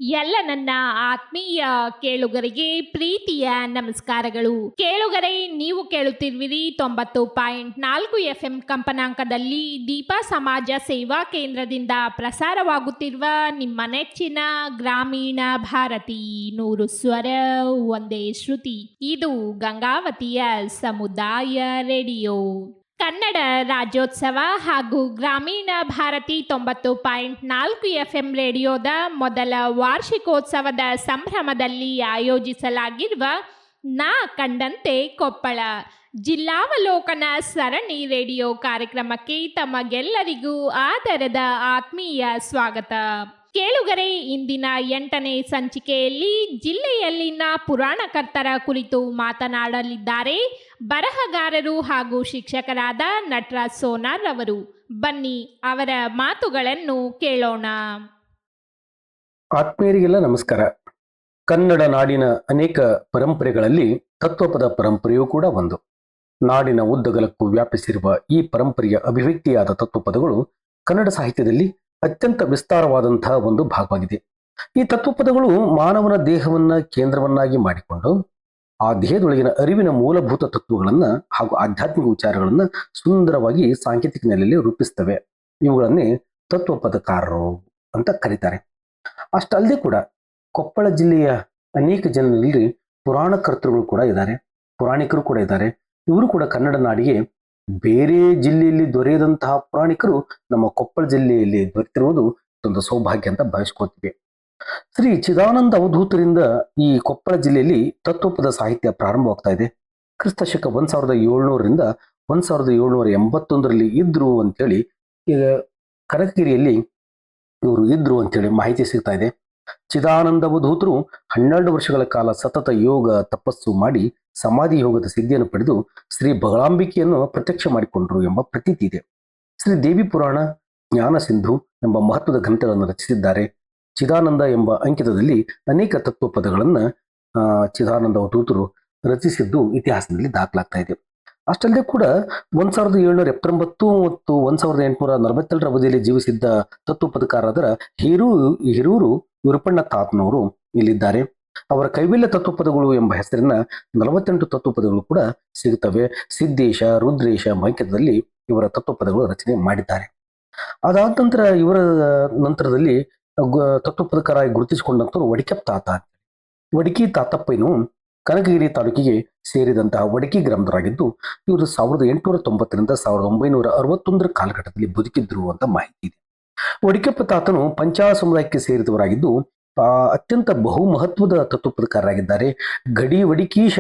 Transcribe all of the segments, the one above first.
ಎಲ್ಲ ನನ್ನ ಆತ್ಮೀಯ ಕೇಳುಗರಿಗೆ ಪ್ರೀತಿಯ ನಮಸ್ಕಾರಗಳು. ಕೇಳುಗರೆ, ನೀವು ಕೇಳುತ್ತಿರುವಿರಿ 90.4 FM ಕಂಪನಾಂಕದಲ್ಲಿ ದೀಪಾ ಸಮಾಜ ಸೇವಾ ಕೇಂದ್ರದಿಂದ ಪ್ರಸಾರವಾಗುತ್ತಿರುವ ನಿಮ್ಮ ನೆಚ್ಚಿನ ಗ್ರಾಮೀಣ ಭಾರತಿ 100 ಸ್ವರ ಒಂದೇ ಶ್ರುತಿ. ಇದು ಗಂಗಾವತಿಯ ಸಮುದಾಯ ರೇಡಿಯೋ. ಕನ್ನಡ ರಾಜ್ಯೋತ್ಸವ ಹಾಗೂ ಗ್ರಾಮೀಣ ಭಾರತಿ 90.4 FM ರೇಡಿಯೋದ ಮೊದಲ ವಾರ್ಷಿಕೋತ್ಸವದ ಸಂಭ್ರಮದಲ್ಲಿ ಆಯೋಜಿಸಲಾಗಿರುವ ನಾ ಕಂಡಂತೆ ಕೊಪ್ಪಳ ಜಿಲ್ಲಾವಲೋಕನ ಸರಣಿ ರೇಡಿಯೋ ಕಾರ್ಯಕ್ರಮಕ್ಕೆ ತಮಗೆಲ್ಲರಿಗೂ ಆದರದ ಆತ್ಮೀಯ ಸ್ವಾಗತ. ಕೇಳುಗರೆ, ಇಂದಿನ 8ನೇ ಸಂಚಿಕೆಯಲ್ಲಿ ಜಿಲ್ಲೆಯಲ್ಲಿನ ಪುರಾಣಕರ್ತರ ಕುರಿತು ಮಾತನಾಡಲಿದ್ದಾರೆ ಬರಹಗಾರರು ಹಾಗೂ ಶಿಕ್ಷಕರಾದ ನಟರಾಜ್ ಸೋನಾರ್ ಅವರು. ಬನ್ನಿ ಅವರ ಮಾತುಗಳನ್ನು ಕೇಳೋಣ. ಆತ್ಮೀಯರಿಗೆಲ್ಲ ನಮಸ್ಕಾರ. ಕನ್ನಡ ನಾಡಿನ ಅನೇಕ ಪರಂಪರೆಗಳಲ್ಲಿ ತತ್ವಪದ ಪರಂಪರೆಯೂ ಕೂಡ ಒಂದು. ನಾಡಿನ ಉದ್ದಗಲಕ್ಕೂ ವ್ಯಾಪಿಸಿರುವ ಈ ಪರಂಪರೆಯ ಅಭಿವ್ಯಕ್ತಿಯಾದ ತತ್ವಪದಗಳು ಕನ್ನಡ ಸಾಹಿತ್ಯದಲ್ಲಿ ಅತ್ಯಂತ ವಿಸ್ತಾರವಾದಂತಹ ಒಂದು ಭಾಗವಾಗಿದೆ. ಈ ತತ್ವಪದಗಳು ಮಾನವನ ದೇಹವನ್ನ ಕೇಂದ್ರವನ್ನಾಗಿ ಮಾಡಿಕೊಂಡು ಆ ದೇಹದೊಳಗಿನ ಅರಿವಿನ ಮೂಲಭೂತ ತತ್ವಗಳನ್ನ ಹಾಗೂ ಆಧ್ಯಾತ್ಮಿಕ ವಿಚಾರಗಳನ್ನ ಸುಂದರವಾಗಿ ಸಾಂಕೇತಿಕ ನೆಲೆಯಲ್ಲಿ ರೂಪಿಸ್ತವೆ. ಇವುಗಳನ್ನೇ ತತ್ವಪದಕಾರರು ಅಂತ ಕರೀತಾರೆ. ಅಷ್ಟಲ್ಲದೆ ಕೂಡ ಕೊಪ್ಪಳ ಜಿಲ್ಲೆಯ ಅನೇಕ ಜನರಲ್ಲಿ ಪುರಾಣಕರ್ತೃಗಳು ಕೂಡ ಇದ್ದಾರೆ, ಪುರಾಣಿಕರು ಕೂಡ ಇದ್ದಾರೆ. ಇವರು ಕೂಡ ಕನ್ನಡ ನಾಡಿಗೆ ಬೇರೆ ಜಿಲ್ಲೆಯಲ್ಲಿ ದೊರೆಯದಂತಹ ಪುರಾಣಿಕರು ನಮ್ಮ ಕೊಪ್ಪಳ ಜಿಲ್ಲೆಯಲ್ಲಿ ದೊರೆತಿರುವುದು ಒಂದು ಸೌಭಾಗ್ಯ ಅಂತ ಭಾವಿಸ್ಕೋತೀವಿ. ಶ್ರೀ ಚಿದಾನಂದ ಅವಧೂತರಿಂದ ಈ ಕೊಪ್ಪಳ ಜಿಲ್ಲೆಯಲ್ಲಿ ತತ್ವಪದ ಸಾಹಿತ್ಯ ಪ್ರಾರಂಭವಾಗ್ತಾ ಇದೆ. ಕ್ರಿಸ್ತ ಶಕ 1700ರಿಂದ 1781ರಲ್ಲಿ ಇದ್ರು ಅಂತೇಳಿ ಈಗ ಕನಕಗಿರಿಯಲ್ಲಿ ಇವರು ಇದ್ರು ಅಂತೇಳಿ ಮಾಹಿತಿ ಸಿಗ್ತಾ ಇದೆ. ಚಿದಾನಂದ ಅವಧೂತರು 12 ವರ್ಷಗಳ ಕಾಲ ಸತತ ಯೋಗ ತಪಸ್ಸು ಮಾಡಿ ಸಮಾಧಿ ಯೋಗದ ಸಿದ್ಧಿಯನ್ನು ಪಡೆದು ಶ್ರೀ ಬಗಲಾಂಬಿಕೆಯನ್ನು ಪ್ರತ್ಯಕ್ಷ ಮಾಡಿಕೊಂಡರು ಎಂಬ ಪ್ರತೀತಿ ಇದೆ. ಶ್ರೀ ದೇವಿ ಪುರಾಣ, ಜ್ಞಾನ ಸಿಂಧು ಎಂಬ ಮಹತ್ವದ ಗ್ರಂಥಗಳನ್ನು ರಚಿಸಿದ್ದಾರೆ. ಚಿದಾನಂದ ಎಂಬ ಅಂಕಿತದಲ್ಲಿ ಅನೇಕ ತತ್ವಪದಗಳನ್ನ ಚಿದಾನಂದ ಅವಧೂತರು ರಚಿಸಿದ್ದು ಇತಿಹಾಸದಲ್ಲಿ ದಾಖಲಾಗ್ತಾ ಇದೆ. ಅಷ್ಟಲ್ಲದೆ ಕೂಡ 1779 ಮತ್ತು 1842 ಅವಧಿಯಲ್ಲಿ ಜೀವಿಸಿದ್ದ ತತ್ವಪದಕಾರರಾದ ಹಿರೂರು ವಿರುಪಣ್ಣ ತಾತನವರು ಇಲ್ಲಿದ್ದಾರೆ. ಅವರ ಕೈವಿಲ್ಯ ತತ್ವಪದಗಳು ಎಂಬ ಹೆಸರಿನ 48 ತತ್ವಪದಗಳು ಕೂಡ ಸಿಗುತ್ತವೆ. ಸಿದ್ದೇಶ, ರುದ್ರೇಶ ಅಂಕಿತದಲ್ಲಿ ಇವರ ತತ್ವಪದಗಳು ರಚನೆ ಮಾಡಿದ್ದಾರೆ. ಅದಾದ ನಂತರ ಇವರ ನಂತರದಲ್ಲಿ ತತ್ವಪದಕಾರಾಗಿ ಗುರುತಿಸಿಕೊಂಡಂತವರು ವಡಿಕೆಪ್ಪ ತಾತ. ವಡಿಕಿ ತಾತಪ್ಪಯ್ಯನು ಕನಕಗಿರಿ ತಾಲೂಕಿಗೆ ಸೇರಿದಂತಹ ವಡಕಿ ಗ್ರಾಮದವರಾಗಿದ್ದು ಇವರು 1890ರಿಂದ 1961 ಕಾಲಘಟ್ಟದಲ್ಲಿ ಬದುಕಿದ್ರು ಅಂತ ಮಾಹಿತಿ ಇದೆ. ವಡಿಕೆಪ್ಪ ತಾತನು ಪಂಚಾಳ ಸಮುದಾಯಕ್ಕೆ ಸೇರಿದವರಾಗಿದ್ದು ಅತ್ಯಂತ ಬಹು ಮಹತ್ವದ ತತ್ವಪದಕಾರರಾಗಿದ್ದಾರೆ. ಗಡಿ ವಡಿಕೀಶ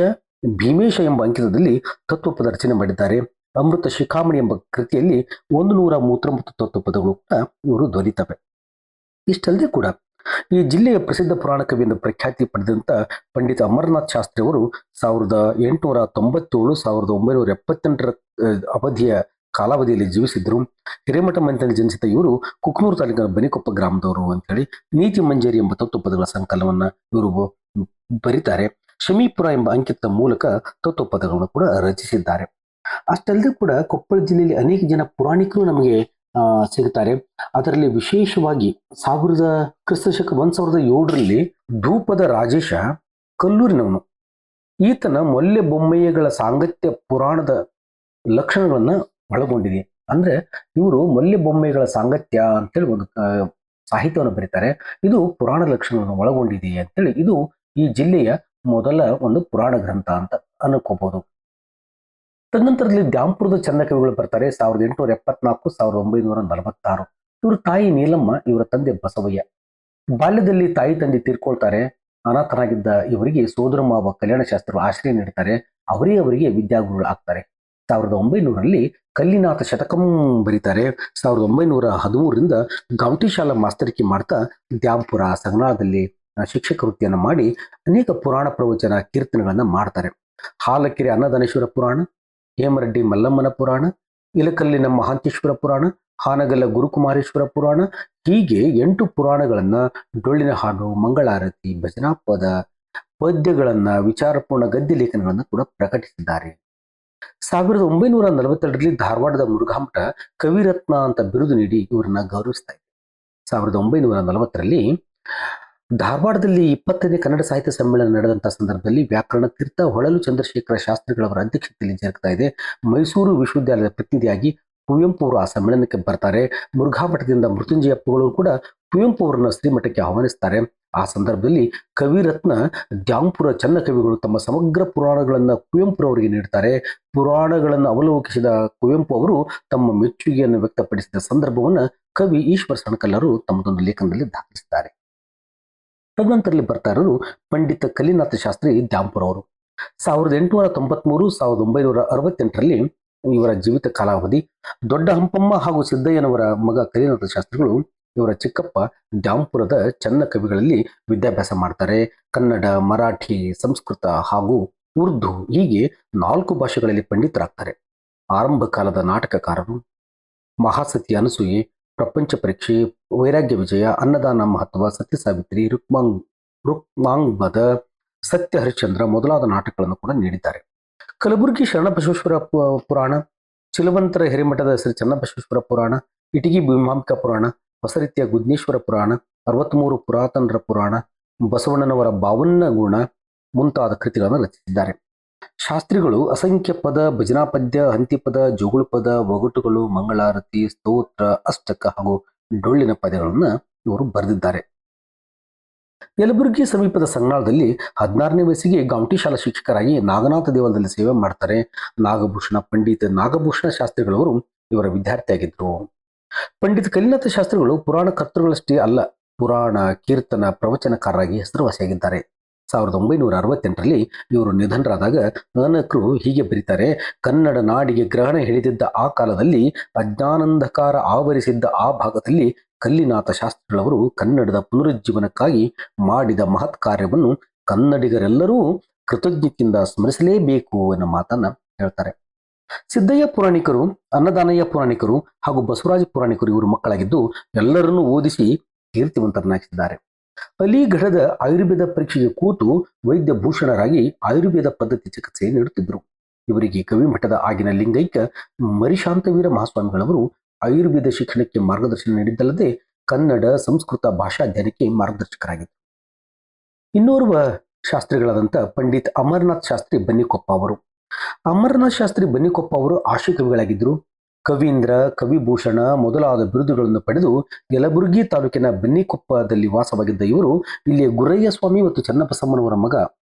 ಭೀಮೇಶ ಎಂಬ ಅಂಕಿತದಲ್ಲಿ ತತ್ವಪದ ರಚನೆ ಮಾಡಿದ್ದಾರೆ. ಅಮೃತ ಶಿಖಾಮಣಿ ಎಂಬ ಕೃತಿಯಲ್ಲಿ 139 ತತ್ವಪದಗಳು ಕೂಡ ಇವರು ದೊರೀತವೆ. ಇಷ್ಟಲ್ಲದೆ ಕೂಡ ಈ ಜಿಲ್ಲೆಯ ಪ್ರಸಿದ್ಧ ಪುರಾಣ ಕವಿ ಎಂದು ಪ್ರಖ್ಯಾತಿ ಪಡೆದಂತ ಪಂಡಿತ ಅಮರನಾಥ್ ಶಾಸ್ತ್ರಿ ಅವರು 1897 1978 ಅವಧಿಯ ಕಾಲಾವಧಿಯಲ್ಲಿ ಜೀವಿಸಿದ್ರು. ಹಿರೇಮಠ ಮನೆತನದಲ್ಲಿ ಜನಿಸಿದ ಇವರು ಕುಕ್ನೂರು ತಾಲೂಕಿನ ಬನಿಕೊಪ್ಪ ಗ್ರಾಮದವರು ಅಂತೇಳಿ ನೀತಿ ಮಂಜರಿ ಎಂಬ ತತ್ವಪದಗಳ ಸಂಕಲನವನ್ನ ಇವರು ಬರೀತಾರೆ. ಶಮೀಪುರ ಎಂಬ ಅಂಕಿತದ ಮೂಲಕ ತತ್ವಪದಗಳನ್ನು ಕೂಡ ರಚಿಸಿದ್ದಾರೆ. ಅಷ್ಟಲ್ಲದೆ ಕೂಡ ಕೊಪ್ಪಳ ಜಿಲ್ಲೆಯಲ್ಲಿ ಅನೇಕ ಜನ ಪುರಾಣಿಕರು ನಮಗೆ ಸಿಗುತ್ತಾರೆ. ಅದರಲ್ಲಿ ವಿಶೇಷವಾಗಿ ಕ್ರಿಸ್ತ ಶಕ 1007ರಲ್ಲಿ ಧೂಪದ ರಾಜೇಶ ಕಲ್ಲೂರಿನವನು. ಈತನ ಮೊಲ್ಲೆ ಬೊಮ್ಮೆಯಗಳ ಸಾಂಗತ್ಯ ಪುರಾಣದ ಲಕ್ಷಣಗಳನ್ನ ಒಳಗೊಂಡಿದೆ. ಅಂದ್ರೆ ಇವರು ಮೊಲ್ಲೆ ಬೊಮ್ಮೆಗಳ ಸಾಂಗತ್ಯ ಅಂತೇಳಿ ಒಂದು ಸಾಹಿತ್ಯವನ್ನು ಬರೀತಾರೆ. ಇದು ಪುರಾಣ ಲಕ್ಷಣಗಳನ್ನು ಒಳಗೊಂಡಿದೆ ಅಂತೇಳಿ ಇದು ಈ ಜಿಲ್ಲೆಯ ಮೊದಲ ಒಂದು ಪುರಾಣ ಗ್ರಂಥ ಅಂತ ಅನ್ಕೋಬಹುದು. ತದನಂತರದಲ್ಲಿ ದ್ಯಾಂಪುರದ ಚಂದಕವಿಗಳು ಬರ್ತಾರೆ. 1874 1946. ಇವರು ತಾಯಿ ನೀಲಮ್ಮ, ಇವರ ತಂದೆ ಬಸವಯ್ಯ. ಬಾಲ್ಯದಲ್ಲಿ ತಾಯಿ ತಂದೆ ತೀರ್ಕೊಳ್ತಾರೆ. ಅನಾಥರಾಗಿದ್ದ ಇವರಿಗೆ ಸೋದರ ಮಾವ ಕಲ್ಯಾಣಶಾಸ್ತ್ರರು ಆಶ್ರಯ ನೀಡ್ತಾರೆ. ಅವರಿಗೆ ವಿದ್ಯಾಗುರುಗಳು ಆಗ್ತಾರೆ. 1900ರಲ್ಲಿ ಕಲ್ಲಿನಾಥ ಶತಕಂ ಬರೀತಾರೆ. 1913ರಿಂದ ಗೌಂಟಿ ಶಾಲಾ ಮಾಸ್ತರಿಕೆ ಮಾಡ್ತಾ ದ್ಯಾಂಪುರ ಸಗನಾಳದಲ್ಲಿ ಶಿಕ್ಷಕ ವೃತ್ತಿಯನ್ನು ಮಾಡಿ ಅನೇಕ ಪುರಾಣ ಪ್ರವಚನ ಕೀರ್ತನೆಗಳನ್ನ ಮಾಡ್ತಾರೆ. ಹಾಲಕೆರೆ ಅನ್ನದಾನೇಶ್ವರ ಪುರಾಣ, ಹೇಮರೆಡ್ಡಿ ಮಲ್ಲಮ್ಮನ ಪುರಾಣ, ಇಲಕಲ್ಲಿನ ಮಹಾಂತೇಶ್ವರ ಪುರಾಣ, ಹಾನಗಲ್ಲ ಗುರುಕುಮಾರೇಶ್ವರ ಪುರಾಣ, ಹೀಗೆ 8 ಪುರಾಣಗಳನ್ನ, ಡೊಳ್ಳಿನ ಹಾಡು, ಮಂಗಳಾರತಿ, ಭಜನಾ ಪದ, ಪದ್ಯಗಳನ್ನ, ವಿಚಾರಪೂರ್ಣ ಗದ್ಯ ಲೇಖನಗಳನ್ನ ಕೂಡ ಪ್ರಕಟಿಸಿದ್ದಾರೆ. 1942ರಲ್ಲಿ ಧಾರವಾಡದ ಮುರುಘಾಮಠ ಕವಿರತ್ನ ಅಂತ ಬಿರುದು ನೀಡಿ ಇವರನ್ನ ಗೌರವಿಸ್ತಾ ಇದೆ. 1940ರಲ್ಲಿ ಧಾರವಾಡದಲ್ಲಿ 20ನೇ ಕನ್ನಡ ಸಾಹಿತ್ಯ ಸಮ್ಮೇಳನ ನಡೆದಂತಹ ಸಂದರ್ಭದಲ್ಲಿ ವ್ಯಾಕರಣ ತೀರ್ಥ ಹೊಳಲು ಚಂದ್ರಶೇಖರ ಶಾಸ್ತ್ರಿಗಳವರ ಅಧ್ಯಕ್ಷತೆಯಲ್ಲಿ ಜರುಗ್ತಾ ಇದೆ. ಮೈಸೂರು ವಿಶ್ವವಿದ್ಯಾಲಯದ ಪ್ರತಿನಿಧಿಯಾಗಿ ಕುವೆಂಪು ಅವರು ಆ ಸಮ್ಮೇಳನಕ್ಕೆ ಬರ್ತಾರೆ. ಮುರುಘಾ ಮಠದಿಂದ ಮೃತ್ಯುಂಜಯಪ್ಪಗಳು ಕೂಡ ಕುವೆಂಪು ಅವರನ್ನ ಶ್ರೀಮಠಕ್ಕೆ ಆಹ್ವಾನಿಸ್ತಾರೆ. ಆ ಸಂದರ್ಭದಲ್ಲಿ ಕವಿರತ್ನ ದ್ಯಾಂಪುರ ಚನ್ನ ಕವಿಗಳು ತಮ್ಮ ಸಮಗ್ರ ಪುರಾಣಗಳನ್ನ ಕುವೆಂಪುರವರಿಗೆ ನೀಡ್ತಾರೆ. ಪುರಾಣಗಳನ್ನು ಅವಲೋಕಿಸಿದ ಕುವೆಂಪು ಅವರು ತಮ್ಮ ಮೆಚ್ಚುಗೆಯನ್ನು ವ್ಯಕ್ತಪಡಿಸಿದ ಸಂದರ್ಭವನ್ನ ಕವಿ ಈಶ್ವರ ಸಣಕಲ್ಲರು ತಮ್ಮದೊಂದು ಲೇಖನದಲ್ಲಿ ದಾಖಲಿಸಿದ್ದಾರೆ. ತದನಂತರದಲ್ಲಿ ಬರ್ತಾ ಇರೋರು ಪಂಡಿತ ಕಲಿನಾಥ ಶಾಸ್ತ್ರಿ ದ್ಯಾಂಪುರ ಅವರು. 1893 1968ರಲ್ಲಿ ಇವರ ಜೀವಿತ ಕಾಲಾವಧಿ. ದೊಡ್ಡ ಹಂಪಮ್ಮ ಹಾಗೂ ಸಿದ್ದಯ್ಯನವರ ಮಗ ಕಲಿನಾಥ ಶಾಸ್ತ್ರಿಗಳು ಇವರ ಚಿಕ್ಕಪ್ಪ ದ್ಯಾಂಪುರದ ಚನ್ನ ಕವಿಗಳಲ್ಲಿ ವಿದ್ಯಾಭ್ಯಾಸ ಮಾಡ್ತಾರೆ. ಕನ್ನಡ, ಮರಾಠಿ, ಸಂಸ್ಕೃತ ಹಾಗೂ ಉರ್ದು ಹೀಗೆ 4 ಭಾಷೆಗಳಲ್ಲಿ ಪಂಡಿತರಾಗ್ತಾರೆ. ಆರಂಭ ಕಾಲದ ನಾಟಕಕಾರರು. ಮಹಾಸತಿ ಅನಸೂಯೆ, ಪ್ರಪಂಚ ಪರೀಕ್ಷೆ, ವೈರಾಗ್ಯ ವಿಜಯ, ಅನ್ನದಾನ ಮಹತ್ವ, ಸತ್ಯ ಸಾವಿತ್ರಿ, ರುಕ್ಮಾಂಗದ, ಸತ್ಯ ಹರಿಶ್ಚಂದ್ರ ಮೊದಲಾದ ನಾಟಕಗಳನ್ನು ಕೂಡ ನೀಡಿದ್ದಾರೆ. ಕಲಬುರಗಿ ಶರಣಬಸವೇಶ್ವರ ಪುರಾಣ, ಚಿಲವಂತರ ಹಿರೇಮಠದ ಶ್ರೀ ಚನ್ನಬಸವೇಶ್ವರ ಪುರಾಣ, ಇಟಗಿ ಭೀಮಾಂಬಿಕಾ ಪುರಾಣ, ಹೊಸರೀತಿಯ ಗುದ್ನೇಶ್ವರ ಪುರಾಣ, 63 ಪುರಾತನರ ಪುರಾಣ, ಬಸವಣ್ಣನವರ 52 ಗುಣ ಮುಂತಾದ ಕೃತಿಗಳನ್ನು ರಚಿಸಿದ್ದಾರೆ. ಶಾಸ್ತ್ರಿಗಳು ಅಸಂಖ್ಯ ಪದ, ಭಜನಾ ಪದ್ಯ, ಹಂತಿಪದ, ಜೋಗುಳು ಪದ, ಒಗಟುಗಳು, ಮಂಗಳಾರತಿ, ಸ್ತೋತ್ರ, ಅಷ್ಟಕ ಹಾಗೂ ಡೊಳ್ಳಿನ ಪದ್ಯಗಳನ್ನು ಇವರು ಬರೆದಿದ್ದಾರೆ. ಯಲಬುರ್ಗಿ ಸಮೀಪದ ಸಂಗ್ನಾಳದಲ್ಲಿ 16ನೇ ವಯಸ್ಸಿಗೆ ಗೌಂಟಿ ಶಾಲಾ ಶಿಕ್ಷಕರಾಗಿ ನಾಗನಾಥ ದೇವಾಲಯದಲ್ಲಿ ಸೇವೆ ಮಾಡ್ತಾರೆ. ಪಂಡಿತ ನಾಗಭೂಷಣ ಶಾಸ್ತ್ರಿಗಳವರು ಇವರ ವಿದ್ಯಾರ್ಥಿಯಾಗಿದ್ದರು. ಪಂಡಿತ ಕಲಿನಾಥ ಶಾಸ್ತ್ರಿಗಳು ಪುರಾಣ ಕರ್ತೃಗಳಷ್ಟೇ ಅಲ್ಲ, ಪುರಾಣ, ಕೀರ್ತನ, ಪ್ರವಚನಕಾರರಾಗಿ ಹೆಸರುವಾಸಿಯಾಗಿದ್ದಾರೆ. 1968ರಲ್ಲಿ ಇವರು ನಿಧನರಾದಾಗ ಅನೇಕರು ಹೀಗೆ ಬರೀತಾರೆ: ಕನ್ನಡ ನಾಡಿಗೆ ಗ್ರಹಣ ಹಿಡಿದಿದ್ದ ಆ ಕಾಲದಲ್ಲಿ, ಅಜ್ಞಾನಂಧಕಾರ ಆವರಿಸಿದ್ದ ಆ ಭಾಗದಲ್ಲಿ ಕಲ್ಲಿನಾಥ ಶಾಸ್ತ್ರಿಗಳವರು ಕನ್ನಡದ ಪುನರುಜ್ಜೀವನಕ್ಕಾಗಿ ಮಾಡಿದ ಮಹತ್ ಕಾರ್ಯವನ್ನು ಕನ್ನಡಿಗರೆಲ್ಲರೂ ಕೃತಜ್ಞತೆಯಿಂದ ಸ್ಮರಿಸಲೇಬೇಕು ಎನ್ನುವ ಮಾತನ್ನ ಹೇಳ್ತಾರೆ. ಸಿದ್ದಯ್ಯ ಪುರಾಣಿಕರು, ಅನ್ನದಾನಯ್ಯ ಪುರಾಣಿಕರು ಹಾಗೂ ಬಸವರಾಜ ಪುರಾಣಿಕರು ಇವರು ಮಕ್ಕಳಾಗಿದ್ದು ಎಲ್ಲರನ್ನೂ ಓದಿಸಿ ಕೀರ್ತಿವಂತರನ್ನಾಗಿಸಿದ್ದಾರೆ. ಅಲಿಗಢದ ಆಯುರ್ವೇದ ಪರೀಕ್ಷೆಗೆ ಕೂತು ವೈದ್ಯ ಭೂಷಣರಾಗಿ ಆಯುರ್ವೇದ ಪದ್ಧತಿ ಚಿಕಿತ್ಸೆ ನೀಡುತ್ತಿದ್ದರು. ಇವರಿಗೆ ಕವಿಮಠದ ಆಗಿನ ಲಿಂಗೈಕ್ಯ ಮರಿಶಾಂತವೀರ ಮಹಾಸ್ವಾಮಿಗಳವರು ಆಯುರ್ವೇದ ಶಿಕ್ಷಣಕ್ಕೆ ಮಾರ್ಗದರ್ಶನ ನೀಡಿದ್ದಲ್ಲದೆ ಕನ್ನಡ, ಸಂಸ್ಕೃತ ಭಾಷಾ ಅಧ್ಯಯನಕ್ಕೆ ಮಾರ್ಗದರ್ಶಕರಾಗಿದ್ದರು. ಇನ್ನೋರ್ವ ಶಾಸ್ತ್ರಿಗಳಾದಂಥ ಪಂಡಿತ್ ಅಮರನಾಥ್ ಶಾಸ್ತ್ರಿ ಬನ್ನಿಕೊಪ್ಪ ಅವರು. ಅಮರನಾಥ್ ಶಾಸ್ತ್ರಿ ಬನ್ನಿಕೊಪ್ಪ ಅವರು ಆಶು ಕವಿಗಳಾಗಿದ್ದರು. ಕವೀಂದ್ರ, ಕವಿಭೂಷಣ ಮೊದಲಾದ ಬಿರುದುಗಳನ್ನು ಪಡೆದು ಯಲಬುರ್ಗಿ ತಾಲೂಕಿನ ಬನ್ನಿಕೊಪ್ಪದಲ್ಲಿ ವಾಸವಾಗಿದ್ದ ಇವರು ಇಲ್ಲಿ ಗುರಯ್ಯ ಸ್ವಾಮಿ ಮತ್ತು ಚನ್ನಬಸಮ್ಮನವರ ಮಗ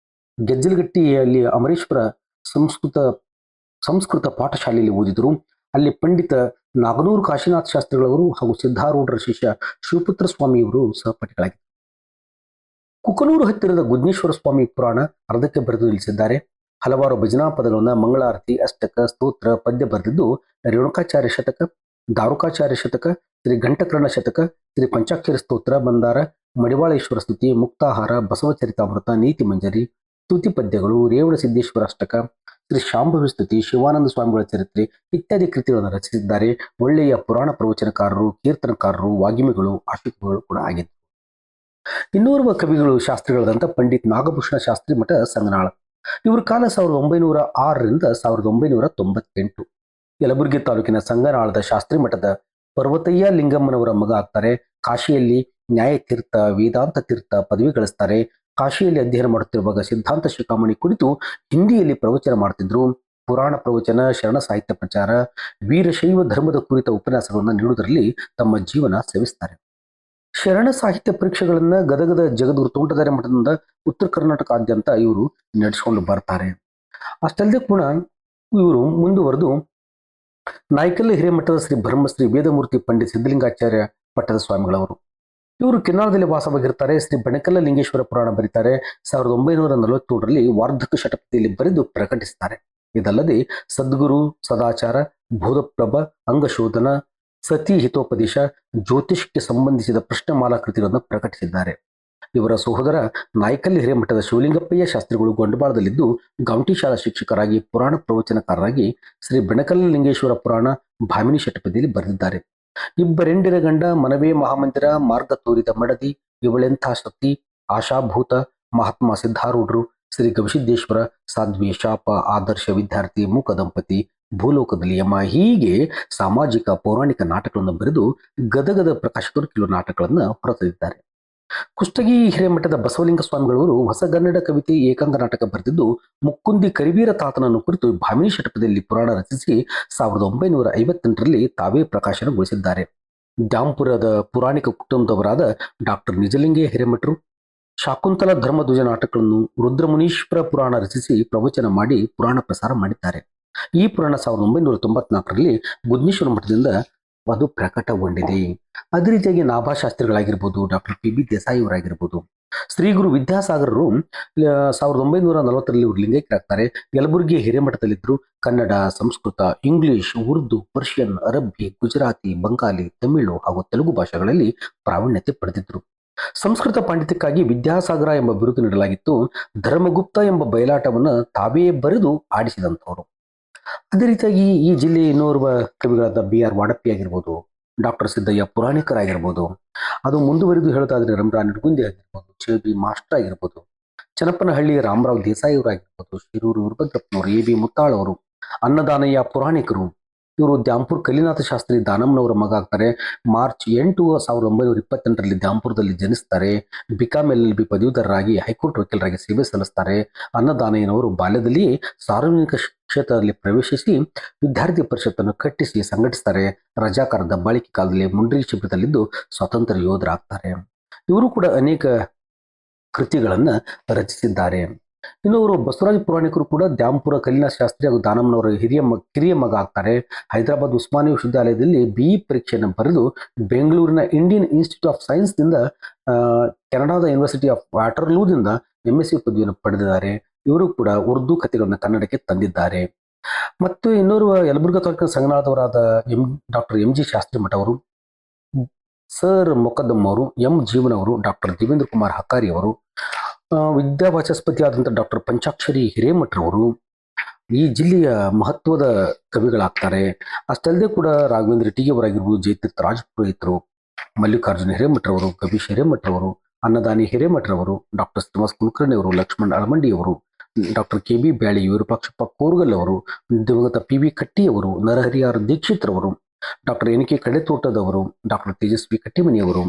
ಗೆಜ್ಜಲಗಟ್ಟಿಯಲ್ಲಿ ಅಮರೇಶ್ವರ ಸಂಸ್ಕೃತ ಪಾಠಶಾಲೆಯಲ್ಲಿ ಓದಿದರು. ಅಲ್ಲಿ ಪಂಡಿತ ನಾಗನೂರು ಕಾಶಿನಾಥ್ ಶಾಸ್ತ್ರಿಗಳವರು ಹಾಗೂ ಸಿದ್ಧಾರೂಢರ ಶಿಷ್ಯ ಶಿವಪುತ್ರ ಸ್ವಾಮಿಯವರು ಸಹಪಾಠಿಗಳಾಗಿದ್ದರು. ಕುಕನೂರು ಹತ್ತಿರದ ಗುದ್ನೇಶ್ವರ ಸ್ವಾಮಿ ಪುರಾಣ ಅರ್ಧಕ್ಕೆ ಬರೆದು ನಿಲ್ಲಿಸಿದ್ದಾರೆ. ಹಲವಾರು ಭಜನಾ ಪದಗಳನ್ನ ಮಂಗಳಾರತಿ, ಅಷ್ಟಕ, ಸ್ತೋತ್ರ, ಪದ್ಯ ಬರೆದಿದ್ದು ರೇಣುಕಾಚಾರ್ಯ ಶತಕ, ದಾರುಕಾಚಾರ್ಯ ಶತಕ, ಶ್ರೀ ಘಂಟಕರ್ಣ ಶತಕ, ಶ್ರೀ ಪಂಚಾಕ್ಷರ ಸ್ತೋತ್ರ, ಬಂದಾರ, ಮಡಿವಾಳೇಶ್ವರ ಸ್ತುತಿ, ಮುಕ್ತಾಹಾರ, ಬಸವಚರಿತಾಮೃತ, ನೀತಿ ಮಂಜರಿ, ಸ್ತುತಿ ಪದ್ಯಗಳು, ರೇವಣ ಸಿದ್ದೇಶ್ವರ ಅಷ್ಟಕ, ಶ್ರೀ ಶಾಂಭವಿ ಸ್ತುತಿ, ಶಿವಾನಂದ ಸ್ವಾಮಿಗಳ ಚರಿತ್ರೆ ಇತ್ಯಾದಿ ಕೃತಿಗಳನ್ನು ರಚಿಸಿದ್ದಾರೆ. ಒಳ್ಳೆಯ ಪುರಾಣ ಪ್ರವಚನಕಾರರು, ಕೀರ್ತನಕಾರರು, ವಾಗ್ಮಿಗಳು, ಆಶಿಕಗಳು ಕೂಡ ಆಗಿದ್ದರು. ಇನ್ನೋರ್ವ ಕವಿಗಳು ಶಾಸ್ತ್ರಿಗಳಾದಂಥ ಪಂಡಿತ್ ನಾಗಭೂಷಣ ಶಾಸ್ತ್ರಿ ಮಠ ಸಂಗನಾಳ. ಇವರ ಕಾಲ 1906ರಿಂದ 1998. ಯಲಬುರ್ಗಿ ತಾಲೂಕಿನ ಸಂಗನಾಳದ ಶಾಸ್ತ್ರಿ ಮಠದ ಪರ್ವತಯ್ಯ ಲಿಂಗಮ್ಮನವರ ಮಗ ಆಗ್ತಾರೆ. ಕಾಶಿಯಲ್ಲಿ ನ್ಯಾಯತೀರ್ಥ, ವೇದಾಂತ ತೀರ್ಥ ಪದವಿ ಗಳಿಸ್ತಾರೆ. ಕಾಶಿಯಲ್ಲಿ ಅಧ್ಯಯನ ಮಾಡುತ್ತಿರುವಾಗ ಸಿದ್ಧಾಂತ ಶಿಖಾಮಣಿ ಕುರಿತು ಹಿಂದಿಯಲ್ಲಿ ಪ್ರವಚನ ಮಾಡ್ತಿದ್ರು. ಪುರಾಣ ಪ್ರವಚನ, ಶರಣ ಸಾಹಿತ್ಯ ಪ್ರಚಾರ, ವೀರಶೈವ ಧರ್ಮದ ಕುರಿತ ಉಪನ್ಯಾಸಗಳನ್ನು ನೀಡುವುದರಲ್ಲಿ ತಮ್ಮ ಜೀವನ ಸೇವಿಸ್ತಾರೆ. ಶರಣ ಸಾಹಿತ್ಯ ಪರೀಕ್ಷೆಗಳನ್ನ ಗದಗದ ಜಗದ್ಗುರು ತೋಂಟದಾರ್ಯ ಮಠದಿಂದ ಉತ್ತರ ಕರ್ನಾಟಕಾದ್ಯಂತ ಇವರು ನಡೆಸಿಕೊಂಡು ಬರ್ತಾರೆ. ಅಷ್ಟಲ್ಲದೆ ಕೂಡ ಇವರು ಮುಂದುವರೆದು ನಾಯ್ಕಲ್ ಹಿರೇಮಠದ ಶ್ರೀ ಬ್ರಹ್ಮಶ್ರೀ ವೇದಮೂರ್ತಿ ಪಂಡಿತ್ ಸಿದ್ಧಲಿಂಗಾಚಾರ್ಯ ಪಟ್ಟದ ಸ್ವಾಮಿಗಳವರು. ಇವರು ಕಿನ್ನಾಳದಲ್ಲಿ ವಾಸವಾಗಿರ್ತಾರೆ. ಶ್ರೀ ಬಣಕಲ್ಲ ಲಿಂಗೇಶ್ವರ ಪುರಾಣ ಬರೀತಾರೆ. 1943ರಲ್ಲಿ ವಾರ್ಧಕ ಶತಪಥಿಯಲ್ಲಿ ಬರೆದು ಪ್ರಕಟಿಸುತ್ತಾರೆ. ಇದಲ್ಲದೆ ಸದ್ಗುರು, ಸದಾಚಾರ, ಬೋಧಪ್ರಭ, ಅಂಗಶೋಧನ, ಸತಿ ಹಿತೋಪದೇಶ, ಜ್ಯೋತಿಷ್ಗೆ ಸಂಬಂಧಿಸಿದ ಪ್ರಶ್ನಮಾಲಾ ಕೃತಿಗಳನ್ನು ಪ್ರಕಟಿಸಿದ್ದಾರೆ. ಇವರ ಸಹೋದರ ನಾಯ್ಕಲ್ ಹಿರೇಮಠದ ಶಿವಲಿಂಗಪ್ಪಯ್ಯ ಶಾಸ್ತ್ರಿಗಳು ಗೊಂಡಬಾಳದಲ್ಲಿದ್ದು ಗೌಂಟಿ ಶಾಲಾ ಶಿಕ್ಷಕರಾಗಿ ಪುರಾಣ ಪ್ರವಚನಕಾರರಾಗಿ ಶ್ರೀ ಬೆಣಕಲ್ಲ ಲಿಂಗೇಶ್ವರ ಪುರಾಣ ಭಾಮಿನಿ ಶತಪಥಿಯಲ್ಲಿ ಬರೆದಿದ್ದಾರೆ. ಇಬ್ಬರೆಂಡಿರ ಗಂಡ, ಮನವೇ ಮಹಾಮಂದಿರ, ಮಾರ್ಗ ತೋರಿದ ಮಡದಿ, ಇವಳೆಂಥ ಸತಿ, ಆಶಾಭೂತ, ಮಹಾತ್ಮ ಸಿದ್ಧಾರೂಢರು, ಶ್ರೀ ಗವಿಸಿದ್ದೇಶ್ವರ, ಸಾಧ್ವಿ, ಶಾಪ, ಆದರ್ಶ ವಿದ್ಯಾರ್ಥಿ, ಮೂಕ ದಂಪತಿ, ಭೂಲೋಕದಲ್ಲಿ ಯಮ ಹೀಗೆ ಸಾಮಾಜಿಕ ಪೌರಾಣಿಕ ನಾಟಕಗಳನ್ನು ಬರೆದು ಗದಗದ ಪ್ರಕಾಶಕರು ಕೆಲವು ನಾಟಕಗಳನ್ನು ಹೊರತಂದಿದ್ದಾರೆ. ಕುಷ್ಟಗಿ ಹಿರೇಮಠದ ಬಸವಲಿಂಗ ಸ್ವಾಮಿಗಳವರು ಹೊಸಗನ್ನಡ ಕವಿತೆ ಏಕಾಂಗ ನಾಟಕ ಬರೆದಿದ್ದು ಮುಕ್ಕುಂದಿ ಕರಿವೀರ ತಾತನನ್ನು ಕುರಿತು ಭಾಮಿನಿ ಶತಕದಲ್ಲಿ ಪುರಾಣ ರಚಿಸಿ 1958ರಲ್ಲಿ ತಾವೇ ಪ್ರಕಾಶನಗೊಳಿಸಿದ್ದಾರೆ. ದ್ಯಾಂಪುರದ ಪುರಾಣಿಕ ಕುಟುಂಬದವರಾದ ಡಾಕ್ಟರ್ ನಿಜಲಿಂಗೇ ಹಿರೇಮಠರು ಶಾಕುಂತಲ ಧರ್ಮಧ್ವಜ ನಾಟಕಗಳನ್ನು ರುದ್ರಮುನೀಶ್ವರ ಪುರಾಣ ರಚಿಸಿ ಪ್ರವಚನ ಮಾಡಿ ಪುರಾಣ ಪ್ರಸಾರ ಮಾಡಿದ್ದಾರೆ. ಈ ಪುರಾಣ 1994ರಲ್ಲಿ ಬುದ್ಧೇಶ್ವರ ಮಠದಿಂದ ಅದು ಪ್ರಕಟಗೊಂಡಿದೆ. ಅದೇ ರೀತಿಯಾಗಿ ನಾಭಾಶಾಸ್ತ್ರಿಗಳಾಗಿರ್ಬೋದು, ಡಾಕ್ಟರ್ ಪಿ ಬಿ ದೇಸಾಯಿ ಅವರಾಗಿರ್ಬೋದು, ಶ್ರೀ ಗುರು ವಿದ್ಯಾಸಾಗರರು 1940ರಲ್ಲಿ ಲಿಂಗೈಕ್ಯರಾಗ್ತಾರೆ. ಯಲಬುರ್ಗಿ ಹಿರೇಮಠದಲ್ಲಿದ್ದರು. ಕನ್ನಡ, ಸಂಸ್ಕೃತ, ಇಂಗ್ಲಿಷ್, ಉರ್ದು, ಪರ್ಷಿಯನ್, ಅರಬ್ಬಿ, ಗುಜರಾತಿ, ಬಂಗಾಲಿ, ತಮಿಳು ಹಾಗೂ ತೆಲುಗು ಭಾಷೆಗಳಲ್ಲಿ ಪ್ರಾವೀಣ್ಯತೆ ಪಡೆದಿದ್ದರು. ಸಂಸ್ಕೃತ ಪಾಂಡಿತ್ಯಕ್ಕಾಗಿ ವಿದ್ಯಾಸಾಗರ ಎಂಬ ಬಿರುದು ನೀಡಲಾಗಿತ್ತು. ಧರ್ಮಗುಪ್ತ ಎಂಬ ಬಯಲಾಟವನ್ನು ತಾವೇ ಬರೆದು ಆಡಿಸಿದಂಥವರು. ಅದೇ ರೀತಿಯಾಗಿ ಈ ಜಿಲ್ಲೆ ಇನ್ನೋರ್ವ ಕವಿಗಳಾದ BR ವಾಡಪ್ಪಿ ಆಗಿರ್ಬೋದು, ಡಾಕ್ಟರ್ ಸಿದ್ದಯ್ಯ ಪುರಾಣಿಕರಾಗಿರ್ಬೋದು, ಅದು ಮುಂದುವರಿದು ಹೇಳೋದಾದ್ರೆ ರಂಭಾ ನಿಡ್ಗುಂದಿ ಆಗಿರ್ಬೋದು, JB ಮಾಸ್ಟರ್ ಆಗಿರ್ಬೋದು, ಚನ್ನಪ್ಪನಹಳ್ಳಿ ರಾಮರಾವ್ ದೇಸಾಯಿ ಅವರಾಗಿರ್ಬೋದು, ಶಿರೂರು ವೀರಭದ್ರಪ್ಪನವರು, AB ಮುತ್ತಾಳ್ ಅವರು, ಅನ್ನದಾನಯ್ಯ ಪುರಾಣಿಕರು, ಇವರು ದ್ಯಾಂಪುರ್ ಕಲಿನಾಥ ಶಾಸ್ತ್ರಿ ದಾನಮ್ಮನವರ ಮಗ ಆಗ್ತಾರೆ. ಮಾರ್ಚ್ 8, 1928ರಲ್ಲಿ ದ್ಯಾಂಪುರದಲ್ಲಿ ಜನಿಸ್ತಾರೆ. BCom LLB ಪದವೀಧರರಾಗಿ ಹೈಕೋರ್ಟ್ ವಕೀಲರಾಗಿ ಸೇವೆ ಸಲ್ಲಿಸ್ತಾರೆ. ಅನ್ನದಾನಯ್ಯನವರು ಬಾಲ್ಯದಲ್ಲಿಯೇ ಸಾರ್ವಜನಿಕ ಕ್ಷೇತ್ರದಲ್ಲಿ ಪ್ರವೇಶಿಸಿ ವಿದ್ಯಾರ್ಥಿ ಪರಿಷತ್ತನ್ನು ಕಟ್ಟಿಸಿ ಸಂಘಟಿಸ್ತಾರೆ. ರಜಾಕಾರ ದಬ್ಬಾಳಿಕೆ ಕಾಲದಲ್ಲಿ ಮುಂಡ್ರಿ ಶಿಬಿರದಲ್ಲಿದ್ದು ಸ್ವಾತಂತ್ರ್ಯ ಯೋಧರಾಗ್ತಾರೆ. ಇವರು ಕೂಡ ಅನೇಕ ಕೃತಿಗಳನ್ನ ರಚಿಸಿದ್ದಾರೆ. ಇನ್ನು ಅವರು ಬಸವರಾಜ ಪುರಾಣಿಕರು ಕೂಡ ದ್ಯಾಂಪುರ ಕಲಿನಾಥ ಶಾಸ್ತ್ರಿ ಹಾಗೂ ದಾನಮ್ಮನವರ ಕಿರಿಯ ಮಗ ಆಗ್ತಾರೆ. ಹೈದರಾಬಾದ್ ಉಸ್ಮಾನಿಯಾ ವಿಶ್ವವಿದ್ಯಾಲಯದಲ್ಲಿ BE ಪರೀಕ್ಷೆಯನ್ನು ಬರೆದು ಬೆಂಗಳೂರಿನ ಇಂಡಿಯನ್ ಇನ್ಸ್ಟಿಟ್ಯೂಟ್ ಆಫ್ ಸೈನ್ಸ್ನಿಂದ ಕೆನಡಾದ ಯೂನಿವರ್ಸಿಟಿ ಆಫ್ ವಾಟರ್ಲೂದಿಂದ MSc ಪದವಿಯನ್ನು ಪಡೆದಿದ್ದಾರೆ. ಇವರು ಕೂಡ ಉರ್ದು ಕಥೆಗಳನ್ನು ಕನ್ನಡಕ್ಕೆ ತಂದಿದ್ದಾರೆ. ಮತ್ತು ಇನ್ನೋರ್ವ ಯಲಬುರ್ಗಾ ತಾಲೂಕಿನ ಸಂಗನಾಳದವರಾದ ಡಾಕ್ಟರ್ MG ಶಾಸ್ತ್ರಿ ಮಠ ಅವರು, ಸರ್ ಮೊಕದ್ದಮ್ ಅವರು, M ಜೀವನ್ ಅವರು, ಡಾಕ್ಟರ್ ದೇವೇಂದ್ರ ಕುಮಾರ್ ಹಕಾರಿ ಅವರು, ವಿದ್ಯಾವಾಚಸ್ಪತಿ ಆದಂಥ ಡಾಕ್ಟರ್ ಪಂಚಾಕ್ಷರಿ ಹಿರೇಮಠರವರು ಈ ಜಿಲ್ಲೆಯ ಮಹತ್ವದ ಕವಿಗಳಾಗ್ತಾರೆ. ಅಷ್ಟಲ್ಲದೆ ಕೂಡ ರಾಘವೇಂದ್ರ ಟೀಗೆ ಅವರಾಗಿರ್ಬೋದು, ಜಯತೀರ್ಥ ರಾಜಪುರೋಹಿತರು, ಮಲ್ಲಿಕಾರ್ಜುನ ಹಿರೇಮಠರವರು, ಗಬೀಶ್ ಹಿರೇಮಠರವರು, ಅನ್ನದಾನಿ ಹಿರೇಮಠರವರು, ಡಾಕ್ಟರ್ ಶ್ರೀನಿವಾಸ ಕುಲಕರ್ಣಿ ಅವರು, ಲಕ್ಷ್ಮಣ್ ಅಳಮಂಡಿ ಅವರು, ಡಾಕ್ಟರ್ KB ಬ್ಯಾಳಿ, ವಿರೂಪಾಕ್ಷಪ್ಪ ಕೋರ್ಗಲ್ ಅವರು, ದಿವಂಗತ PV ಕಟ್ಟಿ ಅವರು, ನರಹರಿಯಾರ್ ದೀಕ್ಷಿತ್ರವರು, ಡಾಕ್ಟರ್ NK ಕಡೆತೋಟದವರು, ಡಾಕ್ಟರ್ ತೇಜಸ್ವಿ ಕಟ್ಟಿಮನಿಯವರು,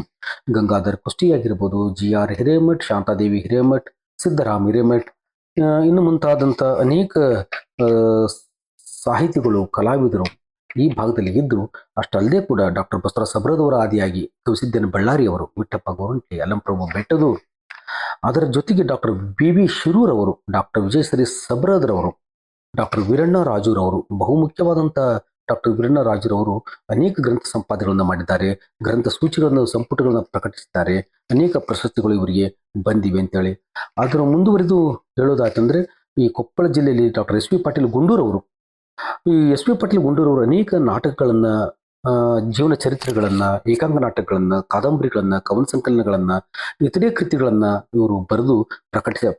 ಗಂಗಾಧರ್ ಕುಸ್ತಿ ಆಗಿರ್ಬೋದು, GR ಹಿರೇಮಠ್, ಶಾಂತಾದೇವಿ ಹಿರೇಮಠ್, ಸಿದ್ದರಾಮ್ ಹಿರೇಮಠ್, ಇನ್ನು ಮುಂತಾದಂಥ ಅನೇಕ ಸಾಹಿತಿಗಳು, ಕಲಾವಿದರು ಈ ಭಾಗದಲ್ಲಿ ಇದ್ದರು. ಅಷ್ಟಲ್ಲದೆ ಕೂಡ ಡಾಕ್ಟರ್ ಬಸವರಾಜ ಸಬ್ರದವರ ಆದಿಯಾಗಿ ಕವಿಸಿದ್ದನ ಬಳ್ಳಾರಿ ಅವರು, ವಿಠಪ್ಪ ಗೋರಂಟ್ಲೆ, ಅಲ್ಲಂಪ್ರಭು ಬೆಟ್ಟದೂರು, ಅದರ ಜೊತೆಗೆ ಡಾಕ್ಟರ್ BB ಶಿರೂರ್ ಅವರು, ಡಾಕ್ಟರ್ ವಿಜಯಶ್ರೀ ಸಬ್ರದರವರು, ಡಾಕ್ಟರ್ ವೀರಣ್ಣ ರಾಜೂರವರು, ಬಹುಮುಖ್ಯವಾದಂಥ ಡಾಕ್ಟರ್ ವೀರಣ್ಣ ರಾಜೂರವರು ಅನೇಕ ಗ್ರಂಥ ಸಂಪಾದನೆಗಳನ್ನು ಮಾಡಿದ್ದಾರೆ. ಗ್ರಂಥ ಸೂಚಿಗಳನ್ನು, ಸಂಪುಟಗಳನ್ನು ಪ್ರಕಟಿಸಿದ್ದಾರೆ. ಅನೇಕ ಪ್ರಶಸ್ತಿಗಳು ಇವರಿಗೆ ಬಂದಿವೆ ಅಂತೇಳಿ. ಅದರ ಮುಂದುವರಿದು ಹೇಳೋದಾಯ್ತಂದ್ರೆ ಈ ಕೊಪ್ಪಳ ಜಿಲ್ಲೆಯಲ್ಲಿ ಡಾಕ್ಟರ್ SP ಪಾಟೀಲ್ ಗುಂಡೂರವರು, ಈ SP ಪಾಟೀಲ್ ಗುಂಡೂರವರು ಅನೇಕ ನಾಟಕಗಳನ್ನ, ಜೀವನ ಚರಿತ್ರೆಗಳನ್ನ, ಏಕಾಂಗ ನಾಟಕಗಳನ್ನ, ಕಾದಂಬರಿಗಳನ್ನ, ಕವನ ಸಂಕಲನಗಳನ್ನ, ಇತರೆ ಕೃತಿಗಳನ್ನ ಇವರು ಬರೆದು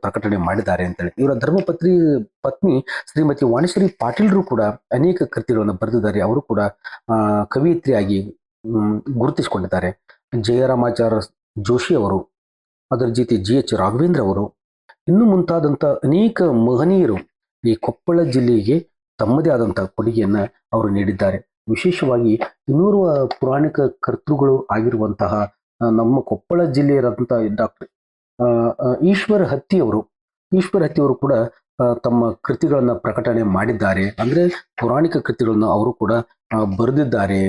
ಪ್ರಕಟಣೆ ಮಾಡಿದ್ದಾರೆ ಅಂತೇಳಿ. ಇವರ ಪತ್ನಿ ಶ್ರೀಮತಿ ವಾಣಿಶ್ರೀ ಪಾಟೀಲ್ರು ಕೂಡ ಅನೇಕ ಕೃತಿಗಳನ್ನು ಬರೆದಿದ್ದಾರೆ. ಅವರು ಕೂಡ ಕವಿಯತ್ರಿಯಾಗಿ ಗುರುತಿಸಿಕೊಂಡಿದ್ದಾರೆ. ಜಯರಾಮಾಚಾರ್ಯ ಜೋಶಿ ಅವರು, ಅದರ ಜೊತೆ GH ರಾಘವೇಂದ್ರ ಅವರು, ಇನ್ನು ಮುಂತಾದಂಥ ಅನೇಕ ಮಹನೀಯರು ಈ ಕೊಪ್ಪಳ ಜಿಲ್ಲೆಗೆ ತಮ್ಮದೇ ಆದಂಥ ಕೊಡುಗೆಯನ್ನ ಅವರು ನೀಡಿದ್ದಾರೆ. ವಿಶೇಷವಾಗಿ ಇನ್ನೋರ್ವ ಪುರಾಣಿಕ ಕರ್ತೃಗಳು ಆಗಿರುವಂತಹ ನಮ್ಮ ಕೊಪ್ಪಳ ಜಿಲ್ಲೆಯರಂತ ಡಾಕ್ಟರ್ ಈಶ್ವರ ಹತ್ತಿಯವರು ಕೂಡ ತಮ್ಮ ಕೃತಿಗಳನ್ನ ಪ್ರಕಟಣೆ ಮಾಡಿದ್ದಾರೆ. ಅಂದ್ರೆ ಪೌರಾಣಿಕ ಕೃತಿಗಳನ್ನು ಅವರು ಕೂಡ ಬರೆದಿದ್ದಾರೆ.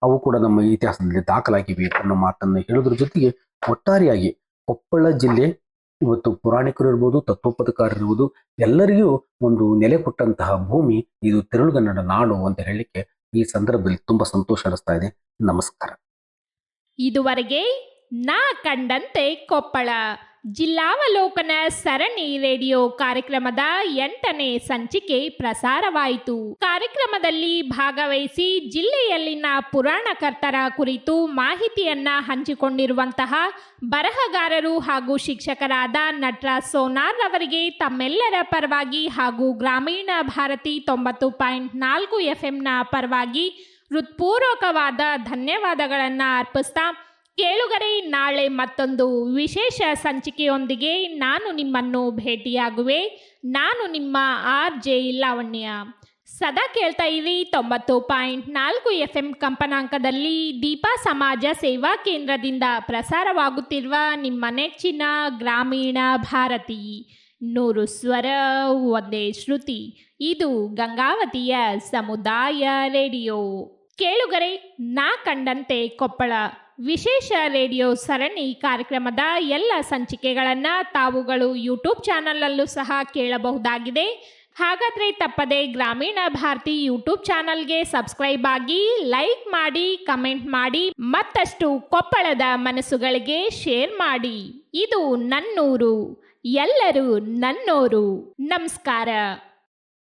ಅವು ಕೂಡ ನಮ್ಮ ಇತಿಹಾಸದಲ್ಲಿ ದಾಖಲಾಗಿವೆ ಅನ್ನೋ ಮಾತನ್ನು ಹೇಳೋದ್ರ ಜೊತೆಗೆ ಒಟ್ಟಾರೆಯಾಗಿ ಕೊಪ್ಪಳ ಜಿಲ್ಲೆ ಇವತ್ತು ಪುರಾಣಿಕರು ಇರ್ಬೋದು, ತತ್ವಪದಕಾರರು ಇರ್ಬೋದು, ಎಲ್ಲರಿಗೂ ಒಂದು ನೆಲೆ ಕೊಟ್ಟಂತಹ ಭೂಮಿ ಇದು ತೆರಳುಗನ್ನಡ ನಾಡು ಅಂತ ಹೇಳಲಿಕ್ಕೆ ಈ ಸಂದರ್ಭದಲ್ಲಿ ತುಂಬಾ ಸಂತೋಷ ಅನಿಸ್ತಾ ಇದೆ. ನಮಸ್ಕಾರ. ಇದುವರೆಗೆ ನಾ ಕಂಡಂತೆ ಕೊಪ್ಪಳ ಜಿಲ್ಲಾವಲೋಕನ ಸರಣಿ ರೇಡಿಯೋ ಕಾರ್ಯಕ್ರಮದ 8ನೇ ಸಂಚಿಕೆ ಪ್ರಸಾರವಾಯಿತು. ಕಾರ್ಯಕ್ರಮದಲ್ಲಿ ಭಾಗವಹಿಸಿ ಜಿಲ್ಲೆಯಲ್ಲಿನ ಪುರಾಣಕರ್ತರ ಕುರಿತು ಮಾಹಿತಿಯನ್ನ ಹಂಚಿಕೊಂಡಿರುವಂತಹ ಬರಹಗಾರರು ಹಾಗೂ ಶಿಕ್ಷಕರಾದ ನಟರಾಜ್ ಸೋನಾರ್ ಅವರಿಗೆ ತಮ್ಮೆಲ್ಲರ ಪರವಾಗಿ ಹಾಗೂ ಗ್ರಾಮೀಣ ಭಾರತಿ 90.4 FMನ ಪರವಾಗಿ ಹೃತ್ಪೂರ್ವಕವಾದ ಧನ್ಯವಾದಗಳನ್ನು ಅರ್ಪಿಸ್ತಾ, ಕೇಳುಗರೆ, ನಾಳೆ ಮತ್ತೊಂದು ವಿಶೇಷ ಸಂಚಿಕೆಯೊಂದಿಗೆ ನಾನು ನಿಮ್ಮನ್ನು ಭೇಟಿಯಾಗುವೆ. ನಾನು ನಿಮ್ಮ RJ ಲಾವಣ್ಯ. ಸದಾ ಕೇಳ್ತಾ ಇರಿ 90.4 FM ಕಂಪನಾಂಕದಲ್ಲಿ ದೀಪಾ ಸಮಾಜ ಸೇವಾ ಕೇಂದ್ರದಿಂದ ಪ್ರಸಾರವಾಗುತ್ತಿರುವ ನಿಮ್ಮ ನೆಚ್ಚಿನ ಗ್ರಾಮೀಣ ಭಾರತಿ 100 ಸ್ವರ ಒಂದೇ ಶ್ರುತಿ. ಇದು ಗಂಗಾವತಿಯ ಸಮುದಾಯ ರೇಡಿಯೋ. ಕೇಳುಗರೆ, ನಾ ಕಂಡಂತೆ ಕೊಪ್ಪಳ ವಿಶೇಷ ರೇಡಿಯೋ ಸರಣಿ ಕಾರ್ಯಕ್ರಮದ ಎಲ್ಲ ಸಂಚಿಕೆಗಳನ್ನು ತಾವುಗಳು ಯೂಟ್ಯೂಬ್ ಚಾನಲಲ್ಲೂ ಸಹ ಕೇಳಬಹುದಾಗಿದೆ. ಹಾಗಾದರೆ ತಪ್ಪದೆ ಗ್ರಾಮೀಣ ಭಾರತಿ ಯೂಟ್ಯೂಬ್ ಚಾನಲ್ಗೆ ಸಬ್ಸ್ಕ್ರೈಬ್ ಆಗಿ, ಲೈಕ್ ಮಾಡಿ, ಕಮೆಂಟ್ ಮಾಡಿ, ಮತ್ತಷ್ಟು ಕೊಪ್ಪಳದ ಮನಸ್ಸುಗಳಿಗೆ ಶೇರ್ ಮಾಡಿ. ಇದು ನನ್ನೂರು, ಎಲ್ಲರೂ ನನ್ನೋರು. ನಮಸ್ಕಾರ.